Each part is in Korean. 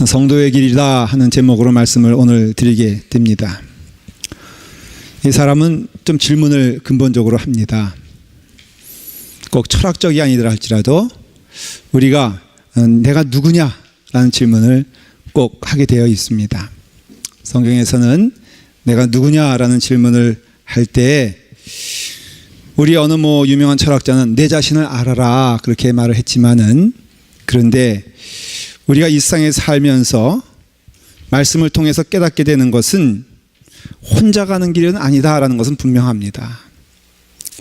성도의 길이다 하는 제목으로 말씀을 오늘 드리게 됩니다. 이 사람은 좀 질문을 근본적으로 합니다. 꼭 철학적이 아니더라 할지라도 우리가 내가 누구냐라는 질문을 꼭 하게 되어 있습니다. 성경에서는 내가 누구냐라는 질문을 할 때 우리 어느 유명한 철학자는 내 자신을 알아라 그렇게 말을 했지만은, 그런데 우리가 이 세상에 살면서 말씀을 통해서 깨닫게 되는 것은 혼자 가는 길은 아니다라는 것은 분명합니다.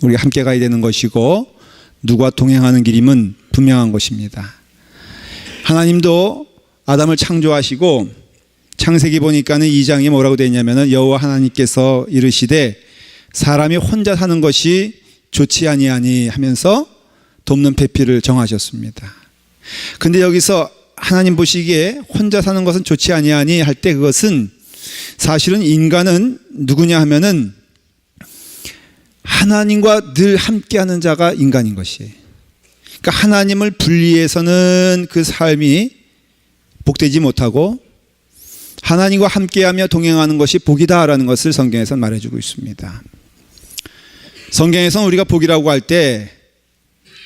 우리가 함께 가야 되는 것이고 누구와 동행하는 길임은 분명한 것입니다. 하나님도 아담을 창조하시고 창세기 보니까는 2장에 뭐라고 되어 있냐면은 여호와 하나님께서 이르시되 사람이 혼자 사는 것이 좋지 아니하니 하면서 돕는 배필을 정하셨습니다. 근데 여기서 하나님 보시기에 혼자 사는 것은 좋지 아니하니 할 때 그것은 사실은 인간은 누구냐 하면은 하나님과 늘 함께하는 자가 인간인 것이에요. 그러니까 하나님을 분리해서는 그 삶이 복되지 못하고 하나님과 함께하며 동행하는 것이 복이다라는 것을 성경에서는 말해주고 있습니다. 성경에서는 우리가 복이라고 할 때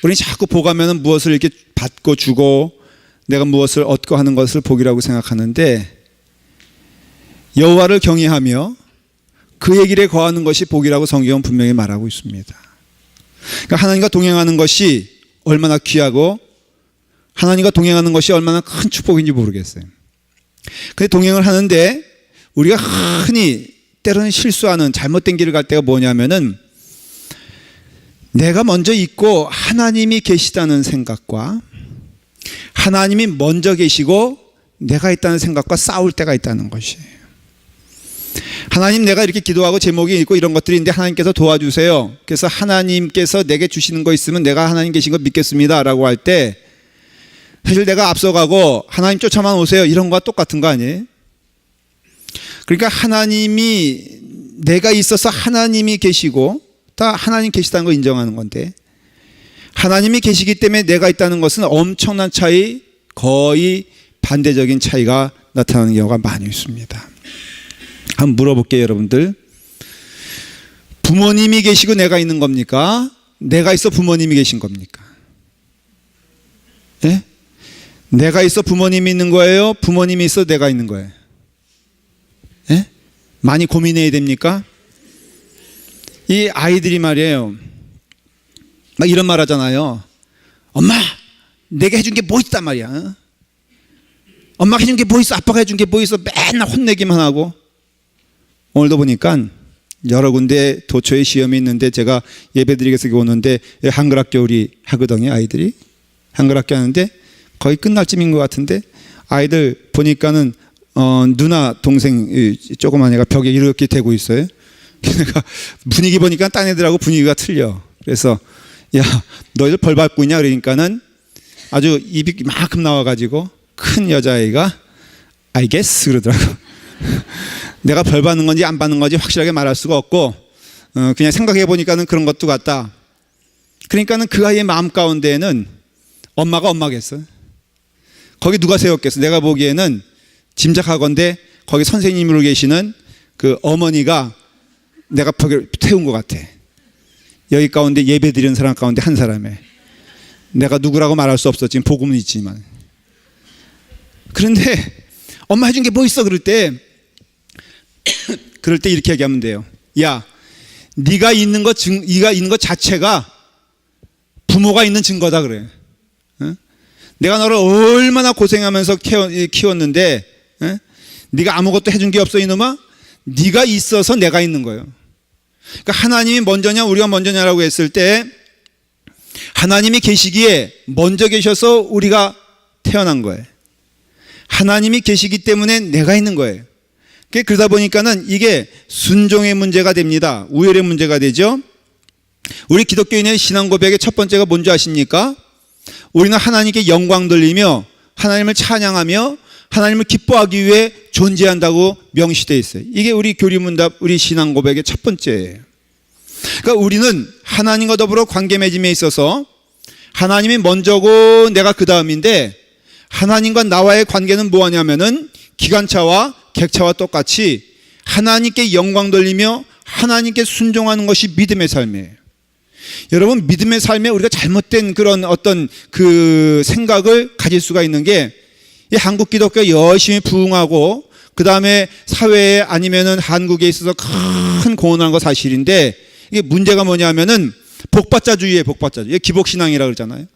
우리는 자꾸 복하면 무엇을 이렇게 받고 주고 내가 무엇을 얻고 하는 것을 복이라고 생각하는데, 여호와를 경외하며 그의 길에 거하는 것이 복이라고 성경은 분명히 말하고 있습니다. 그러니까 하나님과 동행하는 것이 얼마나 귀하고 하나님과 동행하는 것이 얼마나 큰 축복인지 모르겠어요. 근데 동행을 하는데 우리가 흔히 때로는 실수하는 잘못된 길을 갈 때가 뭐냐면은 내가 먼저 있고 하나님이 계시다는 생각과 하나님이 먼저 계시고 내가 있다는 생각과 싸울 때가 있다는 것이에요. 하나님, 내가 이렇게 기도하고 제목이 있고 이런 것들이 있는데 하나님께서 도와주세요. 그래서 하나님께서 내게 주시는 거 있으면 내가 하나님 계신 거 믿겠습니다 라고 할 때 사실 내가 앞서가고 하나님 쫓아만 오세요 이런 거와 똑같은 거 아니에요? 그러니까 하나님이 내가 있어서 하나님이 계시고 다 하나님 계시다는 걸 인정하는 건데, 하나님이 계시기 때문에 내가 있다는 것은 엄청난 차이, 거의 반대적인 차이가 나타나는 경우가 많이 있습니다. 한번 물어볼게요, 여러분들. 부모님이 계시고 내가 있는 겁니까? 내가 있어 부모님이 계신 겁니까? 예? 내가 있어 부모님이 있는 거예요? 부모님이 있어 내가 있는 거예요? 예? 많이 고민해야 됩니까? 이 아이들이 말이에요, 막 이런 말 하잖아요. 엄마, 내가 해준 게 뭐 있단 말이야. 엄마가 해준 게 뭐 있어? 아빠가 해준 게 뭐 있어? 맨날 혼내기만 하고. 오늘도 보니까 여러 군데 도초에 시험이 있는데 제가 예배드리기 위해서 오는데 한글학교 우리 하거든요. 아이들이 한글학교 하는데 거의 끝날 쯤인 것 같은데 아이들 보니까는 누나 동생 조그만 애가 벽에 이렇게 대고 있어요. 그러니까 분위기 보니까 딴 애들하고 분위기가 틀려. 그래서 야, 너희들 벌 받고 있냐 그러니까는 아주 입이 이만큼 나와가지고 큰 여자아이가 I guess 그러더라고. 내가 벌 받는 건지 안 받는 건지 확실하게 말할 수가 없고 그냥 생각해 보니까는 그런 것도 같다. 그러니까는 그 아이의 마음 가운데에는 엄마가 엄마겠어. 거기 누가 세웠겠어? 내가 보기에는 짐작하건대 거기 선생님으로 계시는 그 어머니가 내가 벽에 태운 것 같아. 여기 가운데 예배 드리는 사람 가운데 한 사람에 내가 누구라고 말할 수 없어. 지금 복음은 있지만. 그런데 엄마 해준 게 뭐 있어? 그럴 때 이렇게 얘기하면 돼요. 야, 네가 있는 것 자체가 부모가 있는 증거다 그래. 어? 내가 너를 얼마나 고생하면서 키웠는데 네가 아무것도 해준 게 없어 이놈아? 네가 있어서 내가 있는 거예요. 그러니까 하나님이 먼저냐 우리가 먼저냐라고 했을 때 하나님이 계시기에 먼저 계셔서 우리가 태어난 거예요. 하나님이 계시기 때문에 내가 있는 거예요. 그러다 보니까는 이게 순종의 문제가 됩니다. 우열의 문제가 되죠. 우리 기독교인의 신앙 고백의 첫 번째가 뭔지 아십니까? 우리는 하나님께 영광 돌리며 하나님을 찬양하며 하나님을 기뻐하기 위해 존재한다고 명시되어 있어요. 이게 우리 교리문답, 우리 신앙 고백의 첫 번째예요. 그러니까 우리는 하나님과 더불어 관계 맺음에 있어서 하나님이 먼저고 내가 그 다음인데 하나님과 나와의 관계는 뭐하냐면은 기관차와 객차와 똑같이 하나님께 영광 돌리며 하나님께 순종하는 것이 믿음의 삶이에요. 여러분, 믿음의 삶에 우리가 잘못된 그런 어떤 그 생각을 가질 수가 있는 게, 이 한국 기독교가 열심히 부흥하고 그 다음에 사회에 아니면은 한국에 있어서 큰 공헌한 거 사실인데, 이게 문제가 뭐냐면은 복받자주의예요. 복받자주의. 기복신앙이라고 그러잖아요.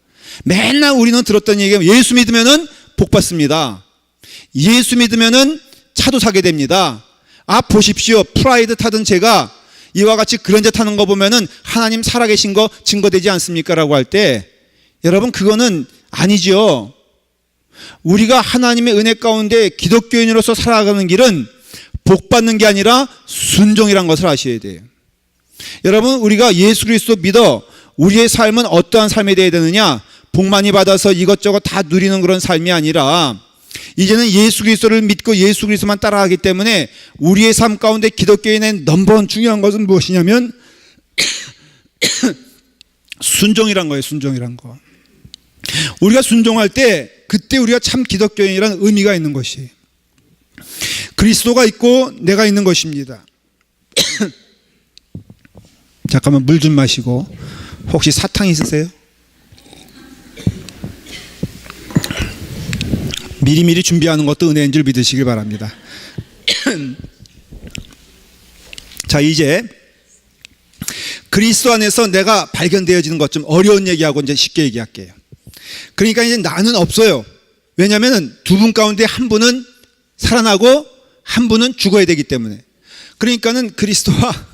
맨날 우리는 들었던 얘기가 예수 믿으면은 복받습니다. 예수 믿으면은 차도 사게 됩니다. 아, 보십시오. 프라이드 타던 제가 이와 같이 그런 차 타는 거 보면은 하나님 살아계신 거 증거되지 않습니까? 라고 할 때, 여러분, 그거는 아니죠. 우리가 하나님의 은혜 가운데 기독교인으로서 살아가는 길은 복받는 게 아니라 순종이란 것을 아셔야 돼요. 여러분, 우리가 예수 그리스도 믿어 우리의 삶은 어떠한 삶이 되어야 되느냐? 복 많이 받아서 이것저것 다 누리는 그런 삶이 아니라, 이제는 예수 그리스도를 믿고 예수 그리스도만 따라가기 때문에 우리의 삶 가운데 기독교인의 넘버원 중요한 것은 무엇이냐면 순종이란 거예요. 순종이란 거. 우리가 순종할 때 그때 우리가 참 기독교인이라는 의미가 있는 것이, 그리스도가 있고 내가 있는 것입니다. 잠깐만 물 좀 마시고. 혹시 사탕 있으세요? 미리미리 준비하는 것도 은혜인 줄 믿으시길 바랍니다. 자, 이제 그리스도 안에서 내가 발견되어지는 것, 좀 어려운 얘기하고 이제 쉽게 얘기할게요. 그러니까 이제 나는 없어요. 왜냐하면 두 분 가운데 한 분은 살아나고 한 분은 죽어야 되기 때문에. 그러니까는 그리스도와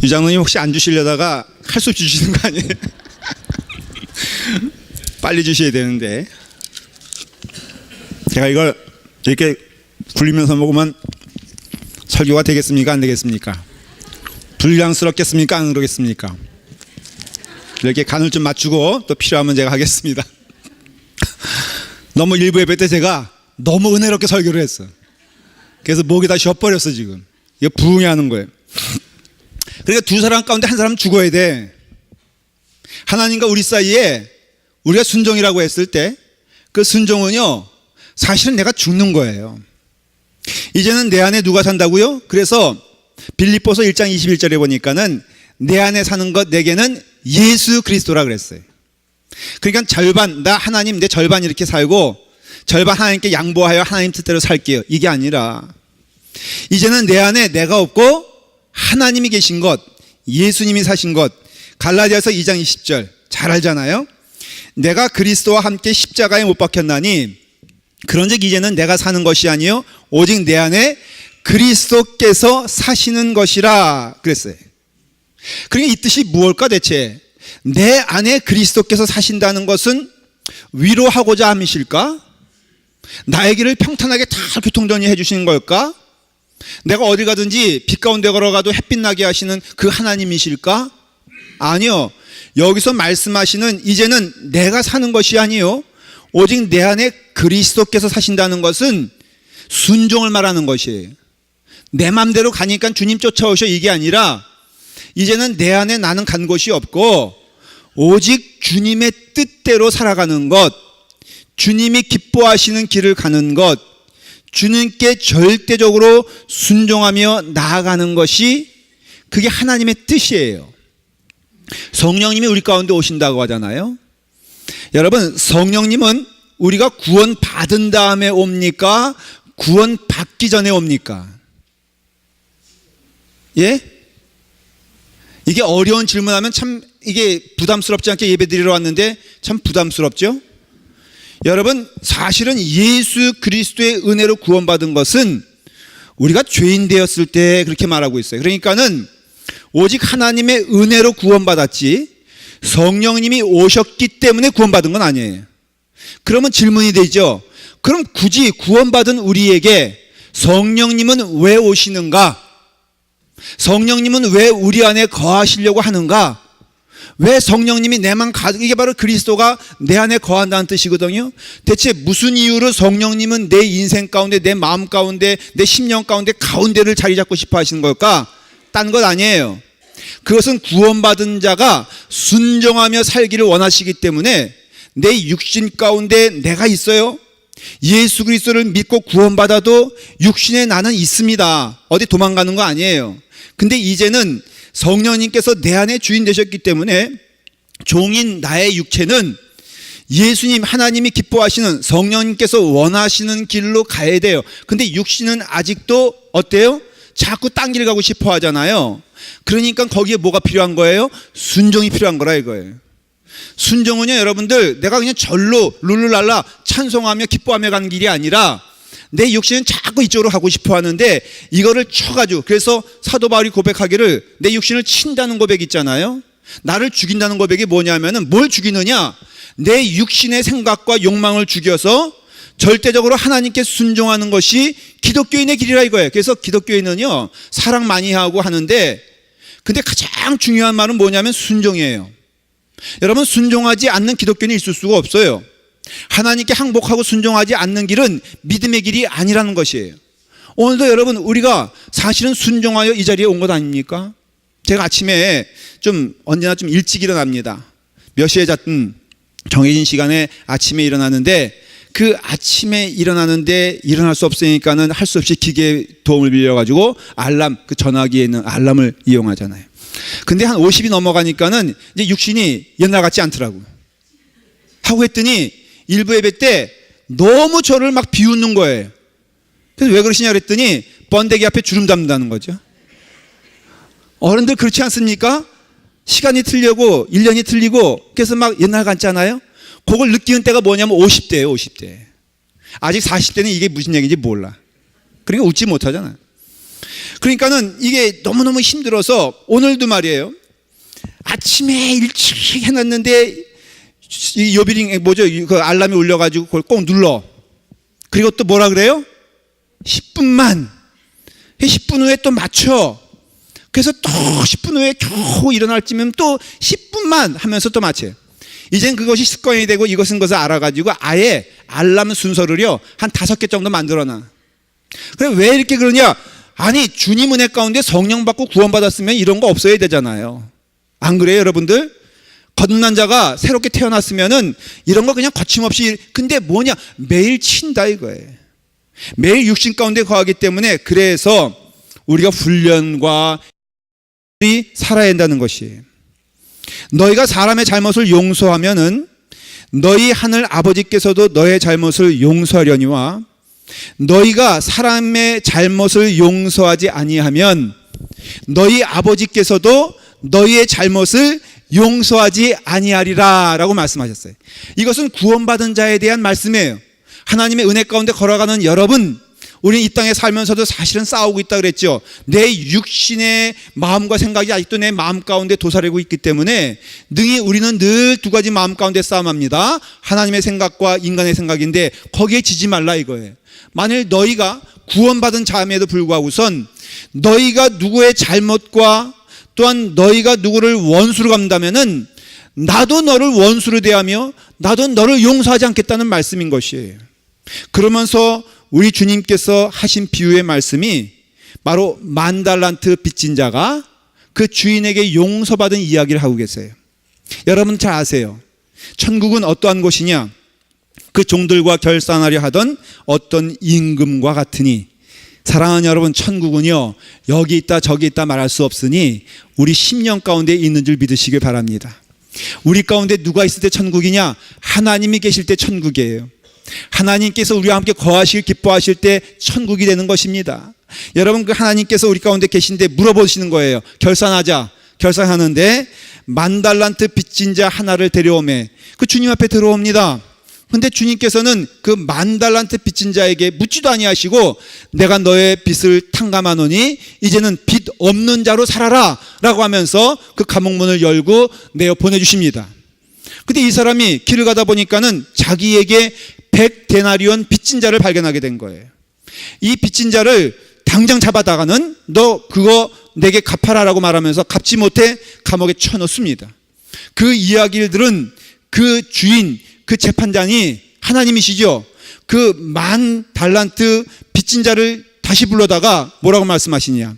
유 장로님 혹시 안 주시려다가 할 수 없이 주시는 거 아니에요? 빨리 주셔야 되는데. 제가 이걸 이렇게 굴리면서 먹으면 설교가 되겠습니까? 안 되겠습니까? 불량스럽겠습니까? 안 그러겠습니까? 이렇게 간을 좀 맞추고 또 필요하면 제가 하겠습니다. 너무 일부 예배 때 제가 너무 은혜롭게 설교를 했어. 그래서 목이 다 쉬어버렸어 지금. 이거 부흥이 하는 거예요. 그러니까 두 사람 가운데 한 사람은 죽어야 돼. 하나님과 우리 사이에 우리가 순종이라고 했을 때 그 순종은요, 사실은 내가 죽는 거예요. 이제는 내 안에 누가 산다고요? 그래서 빌립보서 1장 21절에 보니까는 내 안에 사는 것 내게는 예수 그리스도라 그랬어요. 그러니까 절반, 나 하나님 내 절반 이렇게 살고 절반 하나님께 양보하여 하나님 뜻대로 살게요. 이게 아니라 이제는 내 안에 내가 없고 하나님이 계신 것, 예수님이 사신 것, 갈라디아서 2장 20절 잘 알잖아요. 내가 그리스도와 함께 십자가에 못 박혔나니 그런즉 이제는 내가 사는 것이 아니요 오직 내 안에 그리스도께서 사시는 것이라 그랬어요. 그러니까 이 뜻이 무엇일까 대체? 내 안에 그리스도께서 사신다는 것은 위로하고자 함이실까? 나의 길을 평탄하게 다 교통정리해 주시는 걸까? 내가 어디 가든지 빛 가운데 걸어가도 햇빛 나게 하시는 그 하나님이실까? 아니요. 여기서 말씀하시는 이제는 내가 사는 것이 아니요 오직 내 안에 그리스도께서 사신다는 것은 순종을 말하는 것이에요. 내 맘대로 가니까 주님 쫓아오셔 이게 아니라 이제는 내 안에 나는 간 곳이 없고 오직 주님의 뜻대로 살아가는 것, 주님이 기뻐하시는 길을 가는 것, 주님께 절대적으로 순종하며 나아가는 것이 그게 하나님의 뜻이에요. 성령님이 우리 가운데 오신다고 하잖아요. 여러분, 성령님은 우리가 구원 받은 다음에 옵니까? 구원 받기 전에 옵니까? 예? 이게 어려운 질문하면 참 이게 부담스럽지 않게 예배 드리러 왔는데 참 부담스럽죠? 여러분, 사실은 예수 그리스도의 은혜로 구원받은 것은 우리가 죄인 되었을 때 그렇게 말하고 있어요. 그러니까는 오직 하나님의 은혜로 구원받았지 성령님이 오셨기 때문에 구원받은 건 아니에요. 그러면 질문이 되죠. 그럼 굳이 구원받은 우리에게 성령님은 왜 오시는가? 성령님은 왜 우리 안에 거하시려고 하는가? 왜 성령님이 내만 가득, 이게 바로 그리스도가 내 안에 거한다는 뜻이거든요. 대체 무슨 이유로 성령님은 내 인생 가운데, 내 마음 가운데, 내 심령 가운데를 자리 잡고 싶어 하시는 걸까? 딴 것 아니에요. 그것은 구원받은 자가 순종하며 살기를 원하시기 때문에 내 육신 가운데 내가 있어요. 예수 그리스도를 믿고 구원받아도 육신에 나는 있습니다. 어디 도망가는 거 아니에요. 근데 이제는 성령님께서 내 안에 주인 되셨기 때문에 종인 나의 육체는 예수님 하나님이 기뻐하시는 성령님께서 원하시는 길로 가야 돼요. 근데 육신은 아직도 어때요? 자꾸 딴 길 가고 싶어 하잖아요. 그러니까 거기에 뭐가 필요한 거예요? 순종이 필요한 거라 이거예요. 순종은요, 여러분들, 내가 그냥 절로 룰루랄라 찬송하며 기뻐하며 가는 길이 아니라 내 육신은 자꾸 이쪽으로 가고 싶어 하는데 이거를 쳐가지고, 그래서 사도 바울이 고백하기를 내 육신을 친다는 고백 있잖아요. 나를 죽인다는 고백이 뭐냐면은 뭘 죽이느냐? 내 육신의 생각과 욕망을 죽여서 절대적으로 하나님께 순종하는 것이 기독교인의 길이라 이거예요. 그래서 기독교인은요, 사랑 많이 하고 하는데, 근데 가장 중요한 말은 뭐냐면 순종이에요. 여러분, 순종하지 않는 기독교인이 있을 수가 없어요. 하나님께 항복하고 순종하지 않는 길은 믿음의 길이 아니라는 것이에요. 오늘도 여러분, 우리가 사실은 순종하여 이 자리에 온 것 아닙니까? 제가 아침에 언제나 좀 일찍 일어납니다. 몇 시에 잤든 정해진 시간에 아침에 일어나는데, 그 아침에 일어나는데 일어날 수 없으니까는 할 수 없이 기계의 도움을 빌려가지고 알람, 그 전화기에 있는 알람을 이용하잖아요. 근데 한 50이 넘어가니까는 이제 육신이 옛날 같지 않더라고. 하고 했더니 일부 예배 때 너무 저를 막 비웃는 거예요. 그래서 왜 그러시냐 그랬더니 번데기 앞에 주름 담는다는 거죠. 어른들 그렇지 않습니까? 시간이 틀리고 1년이 틀리고 그래서 막 옛날 같잖아요. 그걸 느끼는 때가 뭐냐면 50대예요. 50대. 아직 40대는 이게 무슨 얘기인지 몰라. 그러니까 웃지 못하잖아요. 그러니까는 이게 너무너무 힘들어서 오늘도 말이에요. 아침에 일찍 해놨는데 이 요비링 뭐죠? 그 알람이 울려가지고 그걸 꼭 눌러. 그리고 또 뭐라 그래요? 10분만. 10분 후에 또 맞춰. 그래서 또 10분 후에 겨우 일어날 쯤이면 또 10분만 하면서 또 맞춰요. 이젠 그것이 습관이 되고 이것은 것을 알아가지고 아예 알람 순서를요 한 5개 정도 만들어놔. 그래 왜 이렇게 그러냐? 아니 주님 은혜 가운데 성령 받고 구원받았으면 이런 거 없어야 되잖아요. 안 그래요 여러분들? 거듭난 자가 새롭게 태어났으면은 이런 거 그냥 거침없이. 근데 뭐냐? 매일 친다 이거예요. 매일 육신 가운데 거하기 때문에 그래서 우리가 훈련과 살아야 한다는 것이에요. 너희가 사람의 잘못을 용서하면은 너희 하늘 아버지께서도 너의 잘못을 용서하려니와 너희가 사람의 잘못을 용서하지 아니하면 너희 아버지께서도 너희의 잘못을 용서하지 아니하리라 라고 말씀하셨어요. 이것은 구원받은 자에 대한 말씀이에요. 하나님의 은혜 가운데 걸어가는 여러분, 우리는 이 땅에 살면서도 사실은 싸우고 있다 그랬죠. 내 육신의 마음과 생각이 아직도 내 마음 가운데 도사리고 있기 때문에 능히 우리는 늘 두 가지 마음 가운데 싸움합니다. 하나님의 생각과 인간의 생각인데 거기에 지지 말라 이거예요. 만일 너희가 구원받은 자임에도 불구하고선 너희가 누구의 잘못과 또한 너희가 누구를 원수로 감다면은 나도 너를 원수로 대하며 나도 너를 용서하지 않겠다는 말씀인 것이에요. 그러면서 우리 주님께서 하신 비유의 말씀이 바로 10,000달란트 빚진 자가 그 주인에게 용서받은 이야기를 하고 계세요. 여러분 잘 아세요. 천국은 어떠한 곳이냐? 그 종들과 결산하려 하던 어떤 임금과 같으니. 사랑하는 여러분, 천국은요 여기 있다 저기 있다 말할 수 없으니 우리 심령 가운데 있는 줄 믿으시길 바랍니다. 우리 가운데 누가 있을 때 천국이냐? 하나님이 계실 때 천국이에요. 하나님께서 우리와 함께 거하실 기뻐하실 때 천국이 되는 것입니다. 여러분, 그 하나님께서 우리 가운데 계신데 물어보시는 거예요. 결산하는데 10,000달란트 빚진 자 하나를 데려오매. 그 주님 앞에 들어옵니다. 근데 주님께서는 그 10,000달란트 빚진 자에게 묻지도 아니하시고 내가 너의 빚을 탕감하노니 이제는 빚 없는 자로 살아라 라고 하면서 그 감옥문을 열고 내어 보내주십니다. 근데 이 사람이 길을 가다 보니까는 자기에게 100데나리온 빚진 자를 발견하게 된 거예요. 이 빚진 자를 당장 잡아다가는 너 그거 내게 갚아라 라고 말하면서 갚지 못해 감옥에 쳐넣습니다. 그 이야기를 들은 그 주인, 그 재판장이 하나님이시죠. 그 10,000달란트 빚진 자를 다시 불러다가 뭐라고 말씀하시냐?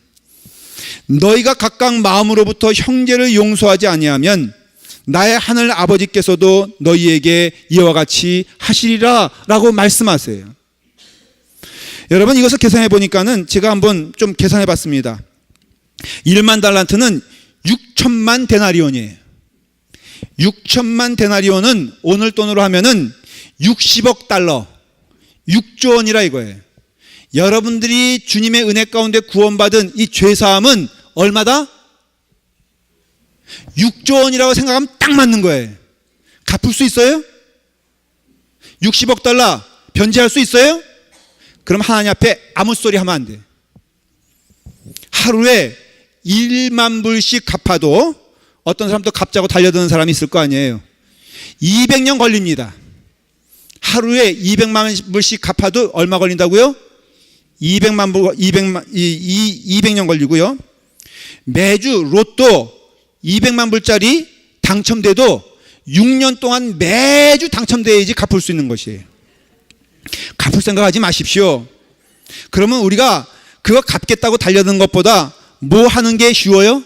너희가 각각 마음으로부터 형제를 용서하지 아니하면 나의 하늘 아버지께서도 너희에게 이와 같이 하시리라 라고 말씀하세요. 여러분, 이것을 계산해 보니까는 제가 한번 좀 계산해 봤습니다. 1만 달란트는 6천만 데나리온이에요. 6천만 데나리온은 오늘 돈으로 하면은 60억 달러, 6조 원이라 이거예요. 여러분들이 주님의 은혜 가운데 구원받은 이 죄사함은 얼마다? 6조 원이라고 생각하면 딱 맞는 거예요. 갚을 수 있어요? 60억 달러 변제할 수 있어요? 그럼 하나님 앞에 아무 소리 하면 안 돼. 하루에 1만 불씩 갚아도 어떤 사람도 갚자고 달려드는 사람이 있을 거 아니에요. 200년 걸립니다. 하루에 200만 불씩 갚아도 얼마 걸린다고요? 200년 걸리고요. 매주 로또 200만 불짜리 당첨돼도 6년 동안 매주 당첨돼야지 갚을 수 있는 것이에요. 갚을 생각하지 마십시오. 그러면 우리가 그거 갚겠다고 달려드는 것보다 뭐 하는 게 쉬워요?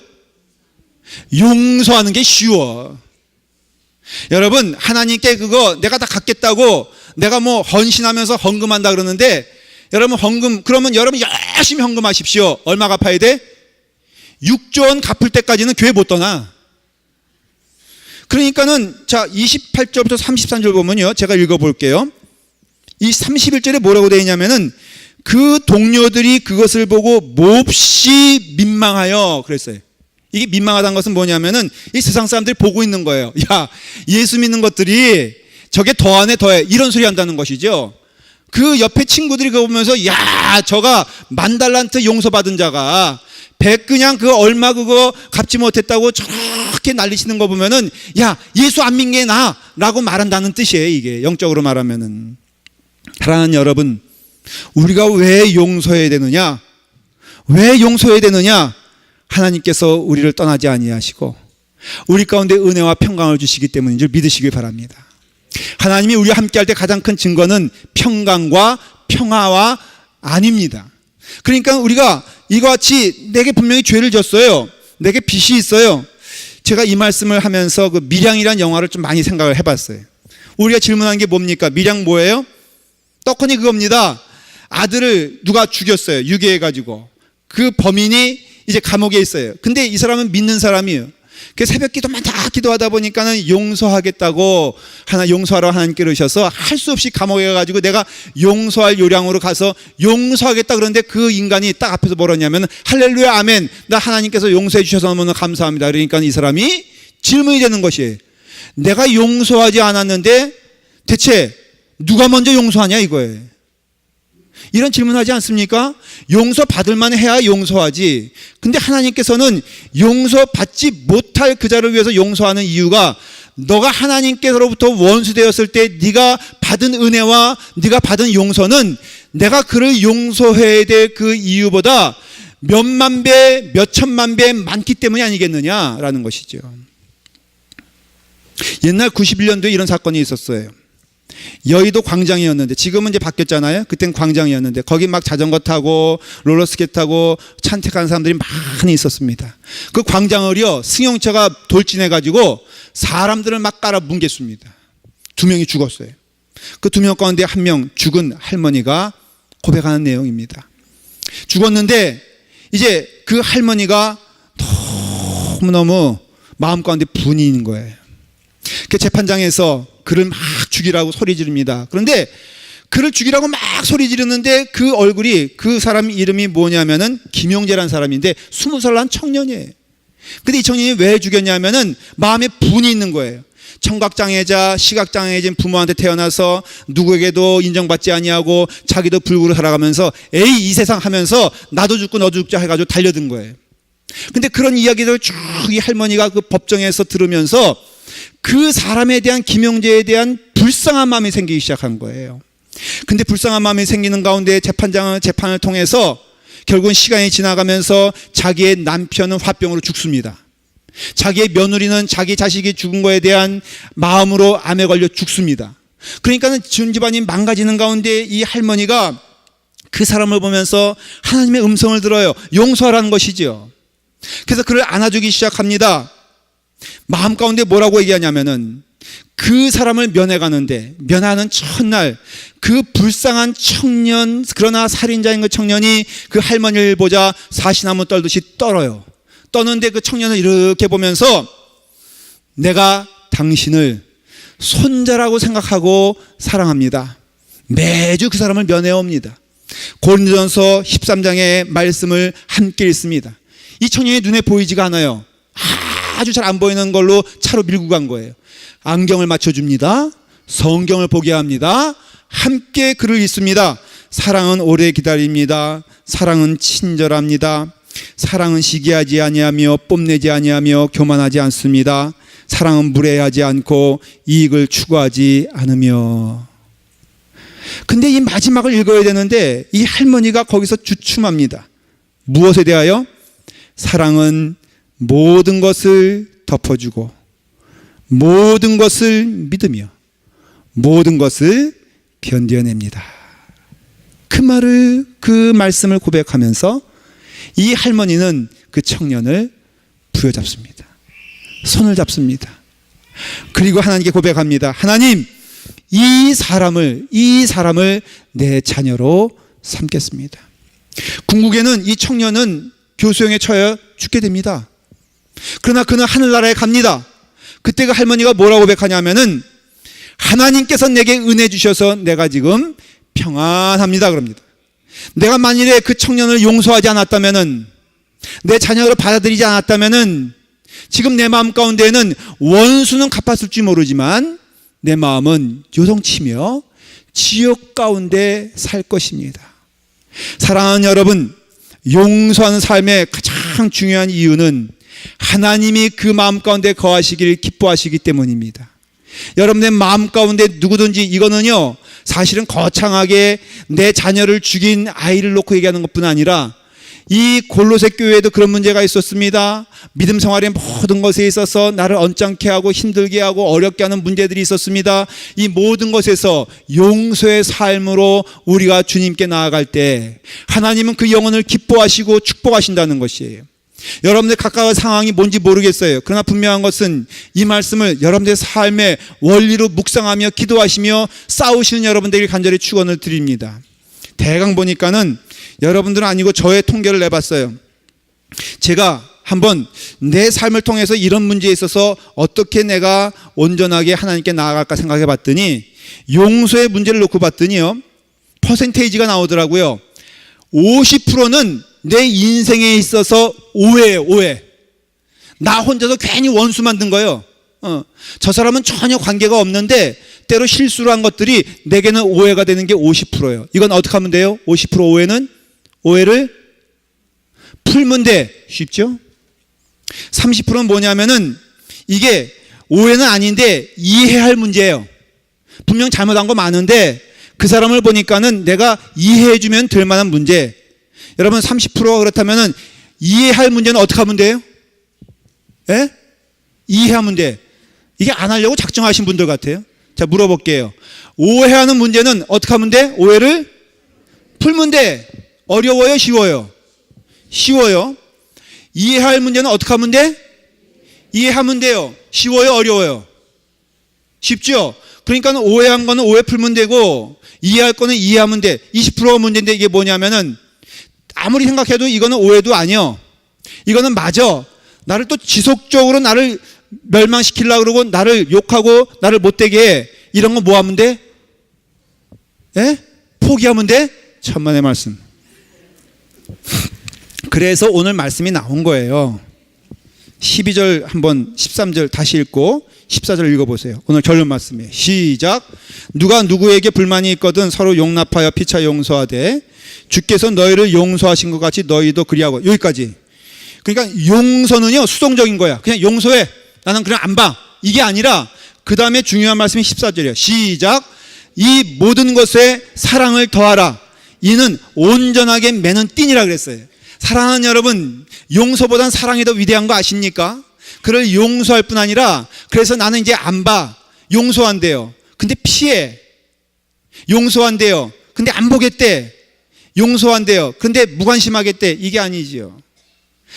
용서하는 게 쉬워. 여러분, 하나님께 그거 내가 다 갚겠다고 내가 뭐 헌신하면서 헌금한다 그러는데, 여러분 헌금, 그러면 여러분 열심히 헌금하십시오. 얼마 갚아야 돼? 6조 원 갚을 때까지는 교회 못 떠나. 그러니까는 자 28절부터 33절 보면요, 제가 읽어볼게요. 이 31절에 뭐라고 되어 있냐면은 그 동료들이 그것을 보고 몹시 민망하여 그랬어요. 이게 민망하다는 것은 뭐냐면은 이 세상 사람들이 보고 있는 거예요. 야, 예수 믿는 것들이 저게 더하네 더해, 이런 소리 한다는 것이죠. 그 옆에 친구들이 그거 보면서 야, 저가 10,000달란트 용서받은 자가 100 그냥 그 얼마 그거 갚지 못했다고 저렇게 난리치는 거 보면은 야, 예수 안 믿는 게 나 라고 말한다는 뜻이에요. 이게 영적으로 말하면은. 사랑하는 여러분, 우리가 왜 용서해야 되느냐? 왜 용서해야 되느냐? 하나님께서 우리를 떠나지 아니하시고 우리 가운데 은혜와 평강을 주시기 때문인 줄 믿으시길 바랍니다. 하나님이 우리와 함께할 때 가장 큰 증거는 평강과 평화와 안입니다. 그러니까 우리가 이와 같이 내게 분명히 죄를 졌어요. 내게 빚이 있어요. 제가 이 말씀을 하면서 그 밀양이라는 영화를 좀 많이 생각을 해봤어요. 우리가 질문한 게 뭡니까? 밀양 뭐예요? 떡하니 그겁니다. 아들을 누가 죽였어요. 유괴해가지고. 그 범인이 이제 감옥에 있어요. 근데 이 사람은 믿는 사람이에요. 그 새벽 기도만 다 기도하다 보니까는 용서하겠다고 용서하러 하나님께 그러셔서 할 수 없이 감옥에 가가지고 내가 용서할 요량으로 가서 용서하겠다 그러는데 그 인간이 딱 앞에서 뭐라냐면 할렐루야 아멘, 나 하나님께서 용서해 주셔서 너무 감사합니다. 그러니까 이 사람이 질문이 되는 것이에요. 내가 용서하지 않았는데 대체 누가 먼저 용서하냐 이거예요. 이런 질문하지 않습니까? 용서받을 만 해야 용서하지. 근데 하나님께서는 용서받지 못할 그 자를 위해서 용서하는 이유가, 너가 하나님께로부터 원수되었을 때 네가 받은 은혜와 네가 받은 용서는 내가 그를 용서해야 될 그 이유보다 몇만 배, 몇천만 배 많기 때문이 아니겠느냐라는 것이죠. 옛날 91년도에 이런 사건이 있었어요. 여의도 광장이었는데, 지금은 이제 바뀌었잖아요. 그땐 광장이었는데 거기 막 자전거 타고 롤러스케이트 타고 찬택하는 사람들이 많이 있었습니다. 그 광장을요 승용차가 돌진해가지고 사람들을 막 깔아 뭉갰습니다. 2명이 죽었어요. 그 2명 가운데 1명 죽은 할머니가 고백하는 내용입니다. 죽었는데 이제 그 할머니가 너무너무 마음 가운데 분이 있는 거예요. 그 재판장에서 그를 막 죽이라고 소리 지릅니다. 그런데 그를 죽이라고 막 소리 지르는데 그 얼굴이, 그 사람 이름이 뭐냐면은 김용재라는 사람인데 20살 난 청년이에요. 근데 이 청년이 왜 죽였냐면은 마음에 분이 있는 거예요. 청각장애자, 시각장애진 부모한테 태어나서 누구에게도 인정받지 아니하고 자기도 불구로 살아가면서 에이 이 세상 하면서 나도 죽고 너도 죽자 해가지고 달려든 거예요. 근데 그런 이야기를 쭉 이 할머니가 그 법정에서 들으면서 그 사람에 대한, 김용재에 대한 불쌍한 마음이 생기기 시작한 거예요. 근데 불쌍한 마음이 생기는 가운데 재판장은 재판을 통해서 결국은 시간이 지나가면서 자기의 남편은 화병으로 죽습니다. 자기의 며느리는 자기 자식이 죽은 거에 대한 마음으로 암에 걸려 죽습니다. 그러니까는 전 집안이 망가지는 가운데 이 할머니가 그 사람을 보면서 하나님의 음성을 들어요. 용서하라는 것이죠. 그래서 그를 안아주기 시작합니다. 마음 가운데 뭐라고 얘기하냐면은 그 사람을 면회하는 첫날 그 불쌍한 청년, 그러나 살인자인 그 청년이 그 할머니를 보자 사시나무 떨듯이 떨어요. 떠는데 그 청년을 이렇게 보면서 내가 당신을 손자라고 생각하고 사랑합니다. 매주 그 사람을 면회해 옵니다. 고린도전서 13장의 말씀을 함께 읽습니다. 이 청년이 눈에 보이지가 않아요. 아주 잘 안 보이는 걸로 차로 밀고 간 거예요. 안경을 맞춰줍니다. 성경을 보게 합니다. 함께 글을 읽습니다. 사랑은 오래 기다립니다. 사랑은 친절합니다. 사랑은 시기하지 아니하며 뽐내지 아니하며 교만하지 않습니다. 사랑은 무례하지 않고 이익을 추구하지 않으며. 근데 이 마지막을 읽어야 되는데 이 할머니가 거기서 주춤합니다. 무엇에 대하여? 사랑은 모든 것을 덮어주고 모든 것을 믿으며 모든 것을 견뎌냅니다. 그 말씀을 고백하면서 이 할머니는 그 청년을 부여잡습니다. 손을 잡습니다. 그리고 하나님께 고백합니다. 하나님, 이 사람을 내 자녀로 삼겠습니다. 궁극에는 이 청년은 교수형에 처해 죽게 됩니다. 그러나 그는 하늘나라에 갑니다. 그때 그 할머니가 뭐라고 고백하냐면은 하나님께서 내게 은혜 주셔서 내가 지금 평안합니다 그럽니다. 내가 만일에 그 청년을 용서하지 않았다면은, 내 자녀로 받아들이지 않았다면은 지금 내 마음 가운데에는 원수는 갚았을지 모르지만 내 마음은 요동치며 지옥 가운데 살 것입니다. 사랑하는 여러분, 용서하는 삶의 가장 중요한 이유는 하나님이 그 마음 가운데 거하시기를 기뻐하시기 때문입니다. 여러분의 마음 가운데 누구든지, 이거는요 사실은 거창하게 내 자녀를 죽인 아이를 놓고 얘기하는 것뿐 아니라 이 골로새 교회에도 그런 문제가 있었습니다. 믿음 생활의 모든 것에 있어서 나를 언짢게 하고 힘들게 하고 어렵게 하는 문제들이 있었습니다. 이 모든 것에서 용서의 삶으로 우리가 주님께 나아갈 때 하나님은 그 영혼을 기뻐하시고 축복하신다는 것이에요. 여러분들 각각의 상황이 뭔지 모르겠어요. 그러나 분명한 것은 이 말씀을 여러분들의 삶의 원리로 묵상하며 기도하시며 싸우시는 여러분들에게 간절히 축원을 드립니다. 대강 보니까는 여러분들은 아니고 저의 통계를 내봤어요. 제가 한번 내 삶을 통해서 이런 문제에 있어서 어떻게 내가 온전하게 하나님께 나아갈까 생각해 봤더니, 용서의 문제를 놓고 봤더니요, 퍼센테이지가 나오더라고요. 50%는 내 인생에 있어서 오해예요, 오해. 나 혼자서 괜히 원수 만든 거예요. 저 사람은 전혀 관계가 없는데 때로 실수를 한 것들이 내게는 오해가 되는 게 50%예요. 이건 어떻게 하면 돼요? 50% 오해를 풀면 돼. 쉽죠? 30%는 뭐냐면은 이게 오해는 아닌데 이해할 문제예요. 분명 잘못한 거 많은데 그 사람을 보니까는 내가 이해해주면 될 만한 문제. 여러분 30%가 그렇다면은 이해할 문제는 어떻게 하면 돼요? 예? 이해하면 돼. 이게 안 하려고 작정하신 분들 같아요. 자, 물어볼게요. 오해하는 문제는 어떻게 하면 돼? 오해를 풀면 돼. 어려워요? 쉬워요? 쉬워요. 이해할 문제는 어떻게 하면 돼? 이해하면 돼요. 쉬워요? 어려워요? 쉽죠? 그러니까 오해한 거는 오해 풀면 되고 이해할 거는 이해하면 돼. 20%가 문제인데 이게 뭐냐면은 아무리 생각해도 이거는 오해도 아니요. 이거는 맞아. 나를 또 지속적으로 나를 멸망시키려고 그러고 나를 욕하고 나를 못되게 해. 이런 거 뭐 하면 돼? 예? 포기하면 돼? 천만의 말씀. 그래서 오늘 말씀이 나온 거예요. 12절 한번 13절 다시 읽고 14절 읽어보세요. 오늘 결론 말씀이에요. 시작. 누가 누구에게 불만이 있거든 서로 용납하여 피차 용서하되 주께서 너희를 용서하신 것 같이 너희도 그리하고. 여기까지. 그러니까 용서는요 수동적인 거야. 그냥 용서해. 나는 그냥 안 봐. 이게 아니라 그 다음에 중요한 말씀이 14절이에요. 시작. 이 모든 것에 사랑을 더하라. 이는 온전하게 매는 띠니라 그랬어요. 사랑하는 여러분, 용서보단 사랑이 더 위대한 거 아십니까? 그를 용서할 뿐 아니라, 그래서 나는 이제 안 봐. 용서한대요. 근데 피해. 용서한대요. 근데 안 보겠대. 용서한대요. 근데 무관심하겠대. 이게 아니지요.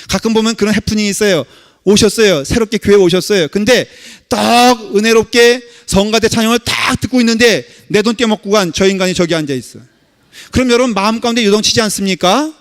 가끔 보면 그런 해프닝이 있어요. 오셨어요. 새롭게 교회 오셨어요. 근데 딱 은혜롭게 성가대 찬양을 딱 듣고 있는데 내 돈 떼먹고 간 저 인간이 저기 앉아 있어요. 그럼 여러분 마음 가운데 요동치지 않습니까?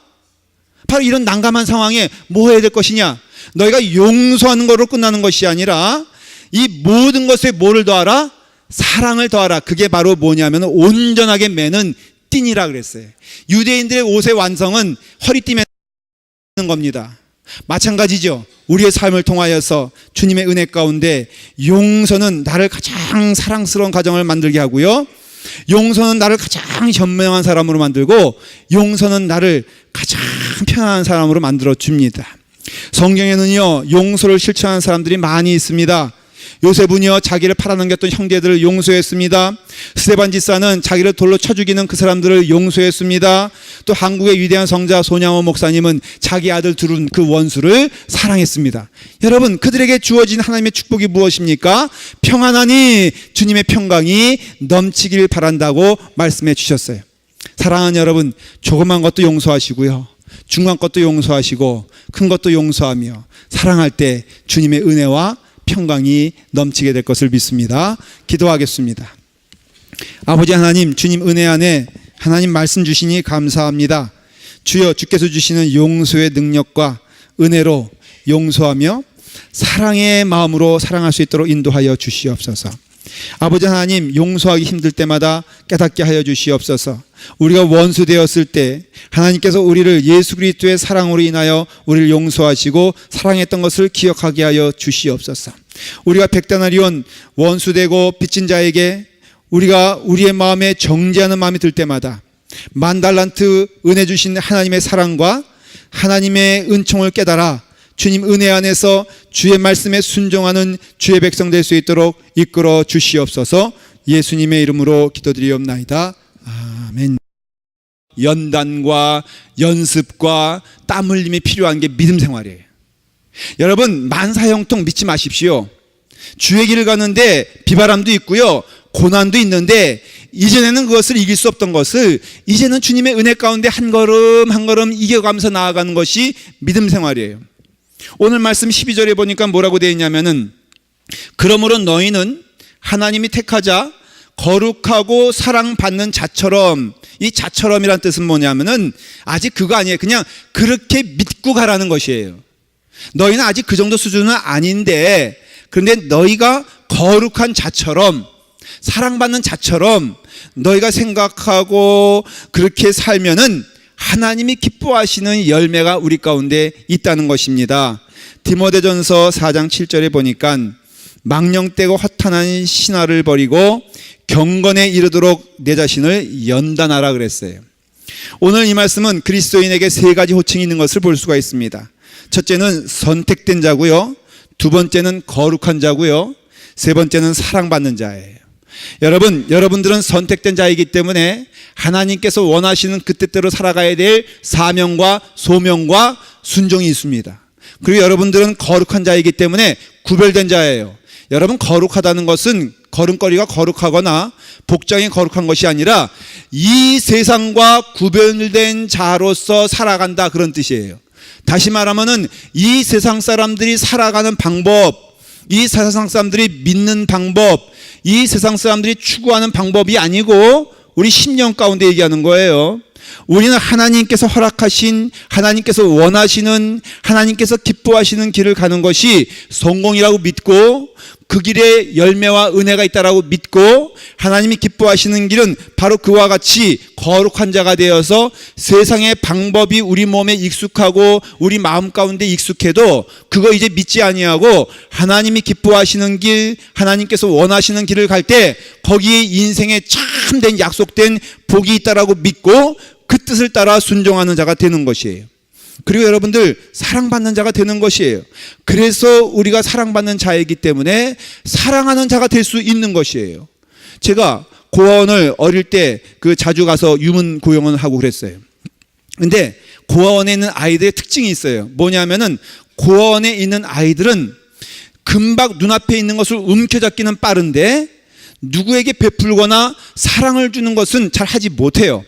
바로 이런 난감한 상황에 뭐 해야 될 것이냐? 너희가 용서하는 것으로 끝나는 것이 아니라 이 모든 것에 뭐를 더하라? 사랑을 더하라. 그게 바로 뭐냐면 온전하게 매는 띠니라 그랬어요. 유대인들의 옷의 완성은 허리띠 매는 겁니다. 마찬가지죠. 우리의 삶을 통하여서 주님의 은혜 가운데 용서는 나를 가장 사랑스러운 가정을 만들게 하고요, 용서는 나를 가장 현명한 사람으로 만들고, 용서는 나를 가장 편안한 사람으로 만들어 줍니다. 성경에는요 용서를 실천하는 사람들이 많이 있습니다. 요셉은요 자기를 팔아넘겼던 형제들을 용서했습니다. 스데반 집사는 자기를 돌로 쳐 죽이는 그 사람들을 용서했습니다. 또 한국의 위대한 성자 손양호 목사님은 자기 아들 두른 그 원수를 사랑했습니다. 여러분, 그들에게 주어진 하나님의 축복이 무엇입니까? 평안하니 주님의 평강이 넘치길 바란다고 말씀해 주셨어요. 사랑하는 여러분, 조그만 것도 용서하시고요, 중간 것도 용서하시고 큰 것도 용서하며 사랑할 때 주님의 은혜와 평강이 넘치게 될 것을 믿습니다. 기도하겠습니다. 아버지 하나님, 주님 은혜 안에 하나님 말씀 주시니 감사합니다. 주여, 주께서 주시는 용서의 능력과 은혜로 용서하며 사랑의 마음으로 사랑할 수 있도록 인도하여 주시옵소서. 아버지 하나님, 용서하기 힘들 때마다 깨닫게 하여 주시옵소서. 우리가 원수 되었을 때 하나님께서 우리를 예수 그리스도의 사랑으로 인하여 우리를 용서하시고 사랑했던 것을 기억하게 하여 주시옵소서. 우리가 백다나리온 원수되고 빚진 자에게 우리가 우리의 마음에 정죄하는 마음이 들 때마다 만달란트 은혜 주신 하나님의 사랑과 하나님의 은총을 깨달아 주님 은혜 안에서 주의 말씀에 순종하는 주의 백성 될 수 있도록 이끌어 주시옵소서. 예수님의 이름으로 기도드리옵나이다. 아멘. 연단과 연습과 땀 흘림이 필요한 게 믿음 생활이에요. 여러분, 만사형통 믿지 마십시오. 주의 길을 가는데 비바람도 있고요, 고난도 있는데 이전에는 그것을 이길 수 없던 것을 이제는 주님의 은혜 가운데 한 걸음 한 걸음 이겨가면서 나아가는 것이 믿음 생활이에요. 오늘 말씀 12절에 보니까 뭐라고 되어 있냐면은, 그러므로 너희는 하나님이 택하자 거룩하고 사랑받는 자처럼, 이 자처럼이란 뜻은 뭐냐면은 아직 그거 아니에요. 그냥 그렇게 믿고 가라는 것이에요. 너희는 아직 그 정도 수준은 아닌데, 그런데 너희가 거룩한 자처럼, 사랑받는 자처럼 너희가 생각하고 그렇게 살면은 하나님이 기뻐하시는 열매가 우리 가운데 있다는 것입니다. 디모데전서 4장 7절에 보니까 망령되고 허탄한 신화를 버리고 경건에 이르도록 내 자신을 연단하라 그랬어요. 오늘 이 말씀은 그리스도인에게 세 가지 호칭이 있는 것을 볼 수가 있습니다. 첫째는 선택된 자고요, 두 번째는 거룩한 자고요, 세 번째는 사랑받는 자예요. 여러분들은 선택된 자이기 때문에 하나님께서 원하시는 그 뜻대로 살아가야 될 사명과 소명과 순종이 있습니다. 그리고 여러분들은 거룩한 자이기 때문에 구별된 자예요. 여러분, 거룩하다는 것은 걸음걸이가 거룩하거나 복장이 거룩한 것이 아니라 이 세상과 구별된 자로서 살아간다, 그런 뜻이에요. 다시 말하면은 이 세상 사람들이 살아가는 방법, 이 세상 사람들이 믿는 방법, 이 세상 사람들이 추구하는 방법이 아니고 우리 심령 가운데 얘기하는 거예요. 우리는 하나님께서 허락하신, 하나님께서 원하시는, 하나님께서 기뻐하시는 길을 가는 것이 성공이라고 믿고, 그 길에 열매와 은혜가 있다라고 믿고, 하나님이 기뻐하시는 길은 바로 그와 같이 거룩한 자가 되어서 세상의 방법이 우리 몸에 익숙하고 우리 마음 가운데 익숙해도 그거 이제 믿지 아니하고 하나님이 기뻐하시는 길, 하나님께서 원하시는 길을 갈 때 거기에 인생에 참된 약속된 복이 있다라고 믿고 그 뜻을 따라 순종하는 자가 되는 것이에요. 그리고 여러분들, 사랑받는 자가 되는 것이에요. 그래서 우리가 사랑받는 자이기 때문에 사랑하는 자가 될 수 있는 것이에요. 제가 고아원을 어릴 때 자주 가서 유문 고용을 하고 그랬어요. 근데 고아원에 있는 아이들의 특징이 있어요. 뭐냐면은 고아원에 있는 아이들은 금방 눈앞에 있는 것을 움켜잡기는 빠른데 누구에게 베풀거나 사랑을 주는 것은 잘 하지 못해요.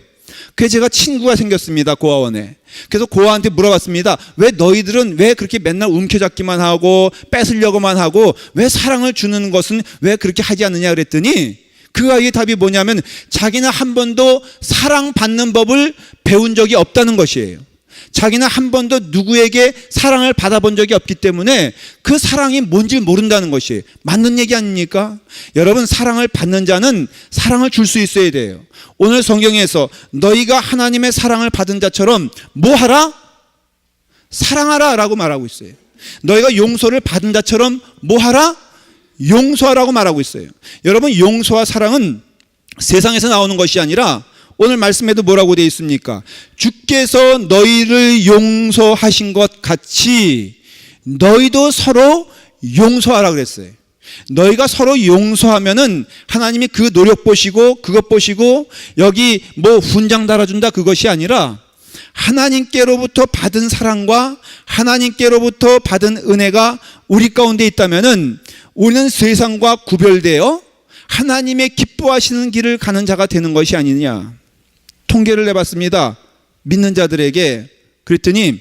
그래서 제가 친구가 생겼습니다. 고아원에. 그래서 고아한테 물어봤습니다. 왜 너희들은 왜 그렇게 맨날 움켜잡기만 하고 뺏으려고만 하고 왜 사랑을 주는 것은 왜 그렇게 하지 않느냐 그랬더니 그 아이의 답이 뭐냐면 자기는 한 번도 사랑받는 법을 배운 적이 없다는 것이에요. 자기는 한 번도 누구에게 사랑을 받아본 적이 없기 때문에 그 사랑이 뭔지 모른다는 것이 맞는 얘기 아닙니까? 여러분, 사랑을 받는 자는 사랑을 줄 수 있어야 돼요. 오늘 성경에서 너희가 하나님의 사랑을 받은 자처럼 뭐 하라? 사랑하라 라고 말하고 있어요. 너희가 용서를 받은 자처럼 뭐 하라? 용서하라고 말하고 있어요. 여러분, 용서와 사랑은 세상에서 나오는 것이 아니라 오늘 말씀에도 뭐라고 되어 있습니까? 주께서 너희를 용서하신 것 같이 너희도 서로 용서하라 그랬어요. 너희가 서로 용서하면은 하나님이 그 노력 보시고 그것 보시고 여기 뭐 훈장 달아준다 그것이 아니라 하나님께로부터 받은 사랑과 하나님께로부터 받은 은혜가 우리 가운데 있다면은 우리는 세상과 구별되어 하나님의 기뻐하시는 길을 가는 자가 되는 것이 아니냐. 통계를 내봤습니다. 믿는 자들에게. 그랬더니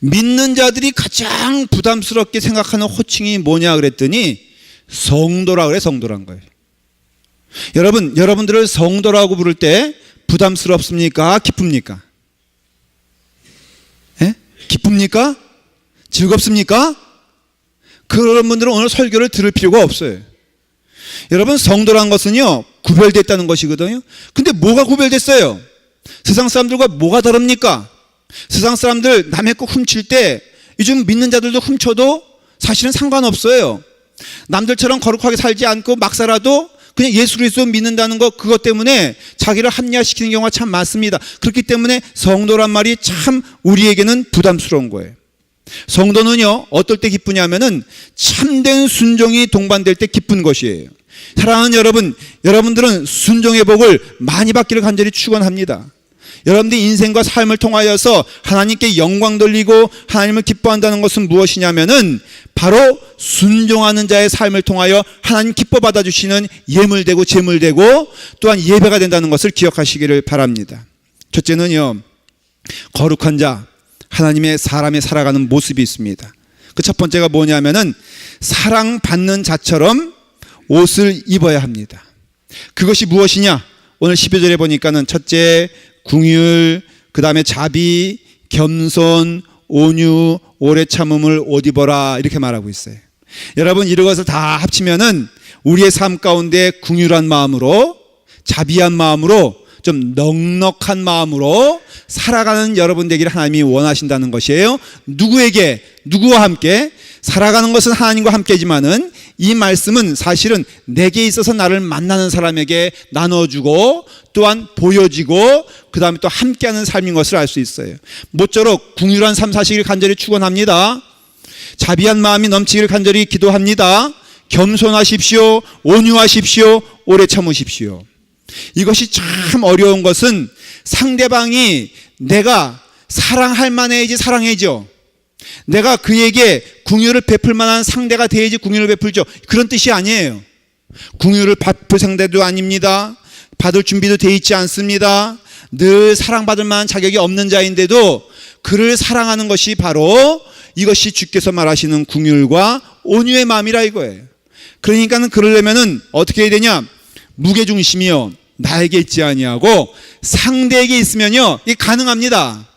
믿는 자들이 가장 부담스럽게 생각하는 호칭이 뭐냐 그랬더니 성도라 그래. 성도란 거예요. 여러분들을 성도라고 부를 때 부담스럽습니까? 기쁩니까? 예? 기쁩니까? 즐겁습니까? 그런 분들은 오늘 설교를 들을 필요가 없어요. 여러분, 성도란 것은요 구별됐다는 것이거든요. 근데 뭐가 구별됐어요? 세상 사람들과 뭐가 다릅니까? 세상 사람들 남의 거 훔칠 때 요즘 믿는 자들도 훔쳐도 사실은 상관없어요. 남들처럼 거룩하게 살지 않고 막 살아도 그냥 예수 그리스도 믿는다는 것, 그것 때문에 자기를 합리화시키는 경우가 참 많습니다. 그렇기 때문에 성도란 말이 참 우리에게는 부담스러운 거예요. 성도는요 어떨 때 기쁘냐면은 참된 순종이 동반될 때 기쁜 것이에요. 사랑하는 여러분, 여러분들은 순종의 복을 많이 받기를 간절히 축원합니다. 여러분들의 인생과 삶을 통하여서 하나님께 영광 돌리고 하나님을 기뻐한다는 것은 무엇이냐면은 바로 순종하는 자의 삶을 통하여 하나님 기뻐 받아주시는 예물되고 제물되고 또한 예배가 된다는 것을 기억하시기를 바랍니다. 첫째는요, 거룩한 자, 하나님의 사람이 살아가는 모습이 있습니다. 그 첫 번째가 뭐냐면은 사랑받는 자처럼 옷을 입어야 합니다. 그것이 무엇이냐? 오늘 12절에 보니까는 첫째, 궁율, 그 다음에 자비, 겸손, 온유, 오래 참음을 옷 입어라 이렇게 말하고 있어요. 여러분, 이런 것을 다 합치면은 우리의 삶 가운데 궁율한 마음으로, 자비한 마음으로, 좀 넉넉한 마음으로 살아가는 여러분 되기를 하나님이 원하신다는 것이에요. 누구에게? 누구와 함께? 살아가는 것은 하나님과 함께지만은 이 말씀은 사실은 내게 있어서 나를 만나는 사람에게 나눠주고 또한 보여지고 그 다음에 또 함께하는 삶인 것을 알 수 있어요. 모쪼록 궁휼한 삶 사시기를 간절히 축원합니다. 자비한 마음이 넘치기를 간절히 기도합니다. 겸손하십시오. 온유하십시오. 오래 참으십시오. 이것이 참 어려운 것은 상대방이 내가 사랑할 만해야지 사랑해죠. 내가 그에게 궁유를 베풀 만한 상대가 돼야지 궁유를 베풀죠. 그런 뜻이 아니에요. 궁유를 베풀 상대도 아닙니다. 받을 준비도 돼 있지 않습니다. 늘 사랑받을 만한 자격이 없는 자인데도 그를 사랑하는 것이 바로 이것이 주께서 말하시는 궁율과 온유의 마음이라 이거예요. 그러니까는 그러려면은 어떻게 해야 되냐? 무게중심이요 나에게 있지 아니하고 상대에게 있으면요 이게 가능합니다.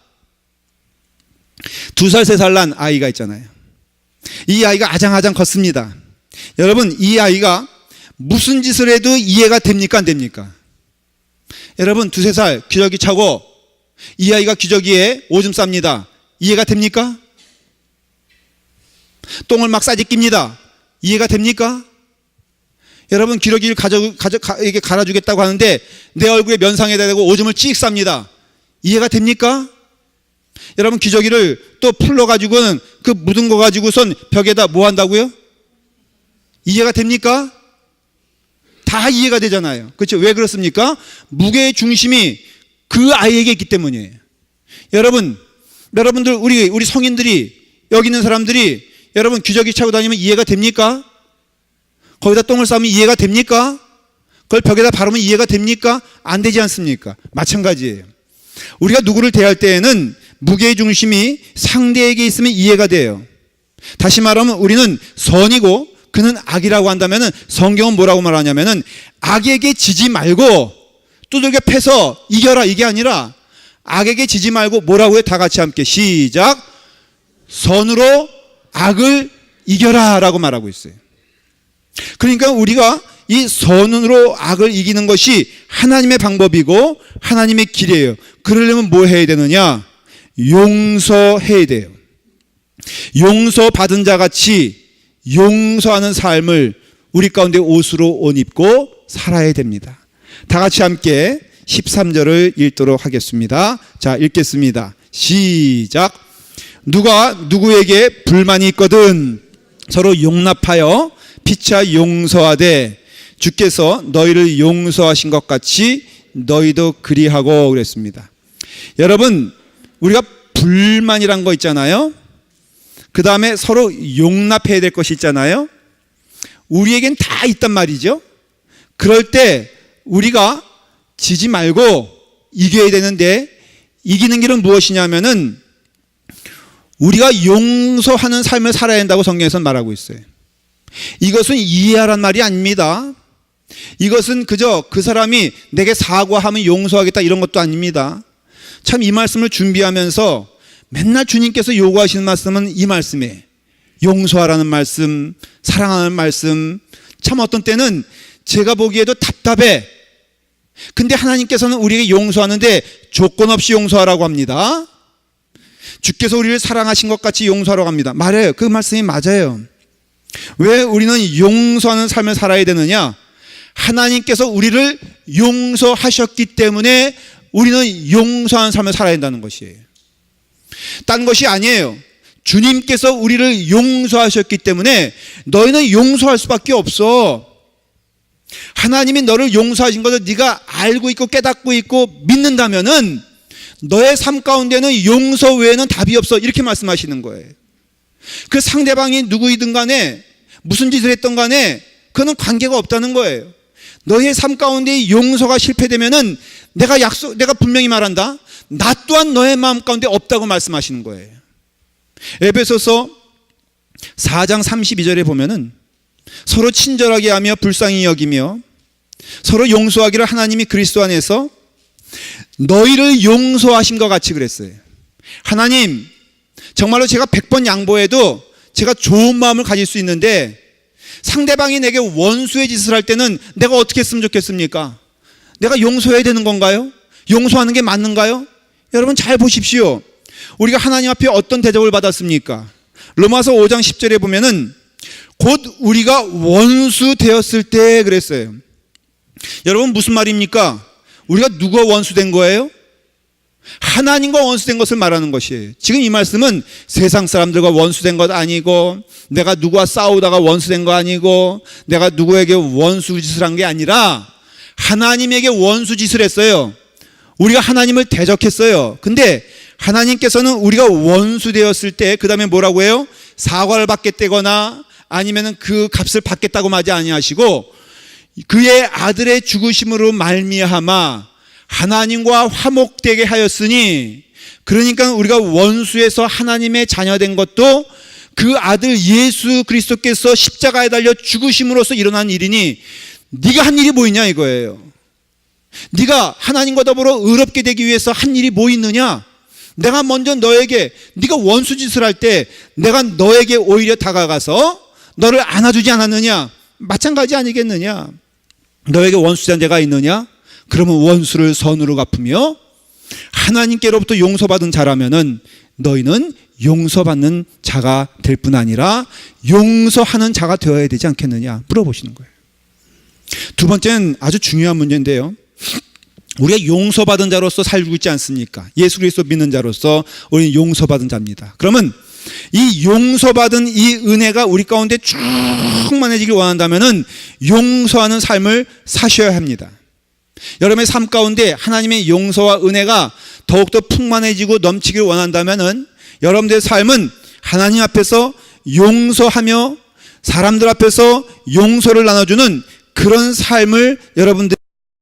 2살 3살 난 아이가 있잖아요. 이 아이가 아장아장 컸습니다. 여러분, 이 아이가 무슨 짓을 해도 이해가 됩니까 안 됩니까? 여러분, 2, 3살 기저귀 차고 이 아이가 기저귀에 오줌 쌉니다. 이해가 됩니까? 똥을 막 싸지 낍니다. 이해가 됩니까? 여러분, 기저귀를 이렇게 갈아주겠다고 하는데 내 얼굴에 면상에다 대고 오줌을 찍 쌉니다. 이해가 됩니까? 여러분, 기저귀를 또 풀러가지고는 그 묻은 거 가지고선 벽에다 뭐 한다고요? 이해가 됩니까? 다 이해가 되잖아요. 그렇죠? 왜 그렇습니까? 무게의 중심이 그 아이에게 있기 때문이에요. 여러분들, 우리 성인들이, 여기 있는 사람들이 여러분 기저귀 차고 다니면 이해가 됩니까? 거기다 똥을 싸면 이해가 됩니까? 그걸 벽에다 바르면 이해가 됩니까? 안 되지 않습니까? 마찬가지예요. 우리가 누구를 대할 때에는 무게의 중심이 상대에게 있으면 이해가 돼요. 다시 말하면 우리는 선이고 그는 악이라고 한다면 성경은 뭐라고 말하냐면 악에게 지지 말고 두들겨 패서 이겨라, 이게 아니라 악에게 지지 말고 뭐라고 해? 다 같이 함께 시작. 선으로 악을 이겨라 라고 말하고 있어요. 그러니까 우리가 이 선으로 악을 이기는 것이 하나님의 방법이고 하나님의 길이에요. 그러려면 뭐 해야 되느냐? 용서해야 돼요. 용서받은 자같이 용서하는 삶을 우리 가운데 옷으로 옷 입고 살아야 됩니다. 다 같이 함께 13절을 읽도록 하겠습니다. 자, 읽겠습니다. 시작. 누가 누구에게 불만이 있거든 서로 용납하여 피차 용서하되 주께서 너희를 용서하신 것 같이 너희도 그리하고 그랬습니다. 여러분, 우리가 불만이란 거 있잖아요. 그 다음에 서로 용납해야 될 것이 있잖아요. 우리에겐 다 있단 말이죠. 그럴 때 우리가 지지 말고 이겨야 되는데 이기는 길은 무엇이냐면은 우리가 용서하는 삶을 살아야 한다고 성경에서는 말하고 있어요. 이것은 이해하란 말이 아닙니다. 이것은 그저 그 사람이 내게 사과하면 용서하겠다 이런 것도 아닙니다. 참 이 말씀을 준비하면서 맨날 주님께서 요구하시는 말씀은 이 말씀이에요. 용서하라는 말씀, 사랑하는 말씀. 참 어떤 때는 제가 보기에도 답답해. 근데 하나님께서는 우리에게 용서하는데 조건 없이 용서하라고 합니다. 주께서 우리를 사랑하신 것 같이 용서하라고 합니다. 말해요. 그 말씀이 맞아요. 왜 우리는 용서하는 삶을 살아야 되느냐? 하나님께서 우리를 용서하셨기 때문에 우리는 용서하는 삶을 살아야 한다는 것이에요. 딴 것이 아니에요. 주님께서 우리를 용서하셨기 때문에 너희는 용서할 수밖에 없어. 하나님이 너를 용서하신 것을 네가 알고 있고 깨닫고 있고 믿는다면은 너의 삶 가운데는 용서 외에는 답이 없어. 이렇게 말씀하시는 거예요. 그 상대방이 누구이든 간에 무슨 짓을 했던 간에 그거는 관계가 없다는 거예요. 너의 삶 가운데 용서가 실패되면은 내가 분명히 말한다. 나 또한 너의 마음 가운데 없다고 말씀하시는 거예요. 에베소서 4장 32절에 보면은 서로 친절하게 하며 불쌍히 여기며 서로 용서하기를 하나님이 그리스도 안에서 너희를 용서하신 것 같이 그랬어요. 하나님, 정말로 제가 100번 양보해도 제가 좋은 마음을 가질 수 있는데 상대방이 내게 원수의 짓을 할 때는 내가 어떻게 했으면 좋겠습니까? 내가 용서해야 되는 건가요? 용서하는 게 맞는가요? 여러분 잘 보십시오. 우리가 하나님 앞에 어떤 대접을 받았습니까? 로마서 5장 10절에 보면은 곧 우리가 원수 되었을 때 그랬어요. 여러분 무슨 말입니까? 우리가 누가 원수된 거예요? 하나님과 원수된 것을 말하는 것이에요. 지금 이 말씀은 세상 사람들과 원수된 것 아니고 내가 누구와 싸우다가 원수된 거 아니고 내가 누구에게 원수짓을 한 게 아니라 하나님에게 원수짓을 했어요. 우리가 하나님을 대적했어요. 근데 하나님께서는 우리가 원수 되었을 때 그 다음에 뭐라고 해요? 사과를 받겠다거나 아니면은 그 값을 받겠다고 하지 아니하시고 그의 아들의 죽으심으로 말미암아 하나님과 화목되게 하였으니, 그러니까 우리가 원수에서 하나님의 자녀된 것도 그 아들 예수 그리스도께서 십자가에 달려 죽으심으로써 일어난 일이니 네가 한 일이 뭐 있냐 이거예요. 네가 하나님과 더불어 의롭게 되기 위해서 한 일이 뭐 있느냐? 내가 먼저 너에게 네가 원수짓을 할 때 내가 너에게 오히려 다가가서 너를 안아주지 않았느냐? 마찬가지 아니겠느냐? 너에게 원수된 데가 있느냐? 그러면 원수를 선으로 갚으며 하나님께로부터 용서받은 자라면은 너희는 용서받는 자가 될 뿐 아니라 용서하는 자가 되어야 되지 않겠느냐 물어보시는 거예요. 두 번째는 아주 중요한 문제인데요. 우리가 용서받은 자로서 살고 있지 않습니까? 예수 그리스도 믿는 자로서 우리는 용서받은 자입니다. 그러면 이 용서받은 이 은혜가 우리 가운데 충만해지길 원한다면은 용서하는 삶을 사셔야 합니다. 여러분의 삶 가운데 하나님의 용서와 은혜가 더욱더 풍만해지고 넘치길 원한다면은 여러분들의 삶은 하나님 앞에서 용서하며 사람들 앞에서 용서를 나눠주는 그런 삶을 여러분들